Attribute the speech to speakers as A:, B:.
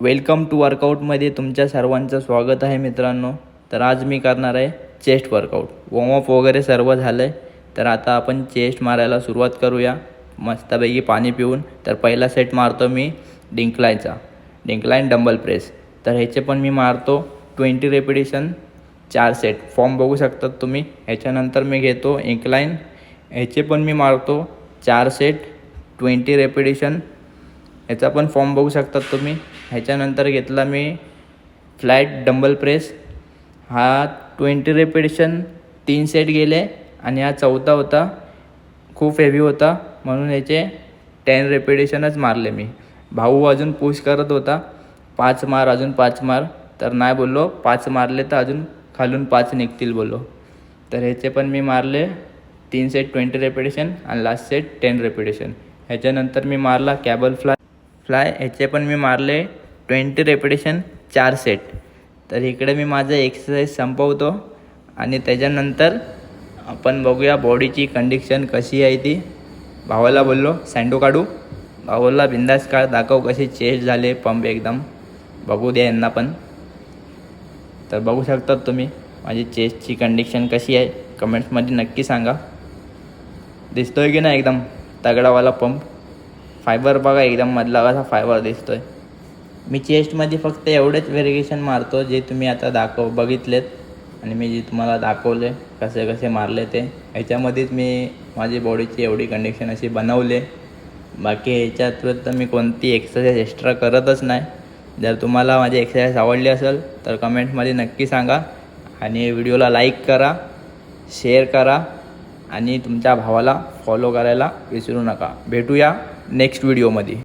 A: Welcome to वर्कआउटमध्ये तुमच्या सर्वांचं स्वागत आहे मित्रांनो. तर आज मी करणार आहे चेस्ट वर्कआउट. वॉर्मअप वगैरे सर्व झालं आहे. तर आता आपण चेस्ट मारायला सुरुवात करूया मस्तपैकी पाणी पिऊन. तर पहिला सेट मारतो मी डिंक्लाइन डंबल प्रेस. तर ह्याचे पण मी मारतो 20 रेपिटेशन 4 सेट. फॉर्म बघू शकतात तुम्ही. ह्याच्यानंतर मी घेतो इंक्लाइन. ह्याचे पण मी मारतो 4 सेट 20 रेपिटेशन. ह्याचा पण फॉर्म बघू शकतात तुम्ही. ह्याच्यानंतर घेतला मी फ्लॅट डंबल प्रेस. हा 20 रेपिटेशन 3 सेट गेले आणि हा चौथा होता. खूप हेवी होता म्हणून ह्याचे 10 रेपिटेशनच मारले मी. भाऊ अजून पुश करत होता 5 मार, अजून 5 मार. तर नाही बोललो, 5 मारले तर अजून खालून 5 निघतील बोललो. तर ह्याचे पण मी मारले 3 सेट 20 रेपिटेशन आणि लास्ट सेट 10 रेपिटेशन. ह्याच्यानंतर मी मारला कॅबल फ्लाय. ह्याचे पण मी मारले 20 रेपिटेशन 4 सेट. तर इकडे मी माझं एक्सरसाइज संपवतो आणि त्याच्यानंतर आपण बघूया बॉडीची कंडिशन कशी आहे ती. भावाला बोललो सँडो काढू. भावाला बिंदास काढ, दाखव कसे चेस्ट झाले पंप एकदम. बघू द्या यांना पण. तर बघू शकतात तुम्ही माझी चेस्टची कंडिशन कशी आहे. कमेंट्समध्ये नक्की सांगा. दिसतोय की नाही एकदम तगडावाला पंप. फायबर बघा एकदम मधला कसा फायबर दिसतोय. मी चेस्टमध्ये फक्त एवढेच व्हेरिएशन मारतो जे तुम्ही आता बघितलेत आणि मी जे तुम्हाला दाखवले कसे कसे मारले ते. ह्याच्यामध्येच मी माझी बॉडीची एवढी कंडिशन अशी बनवले. बाकी ह्याच्यात तर मी कोणती एक्सरसाइज एक्स्ट्रा करतच नाही. जर तुम्हाला माझी एक्सरसाइज आवडली असेल तर कमेंटमध्ये नक्की सांगा आणि व्हिडिओला लाईक करा, शेअर करा आणि तुमच्या भावाला फॉलो करायला विसरू नका. भेटूया नेक्स्ट व्हिडिओमध्ये.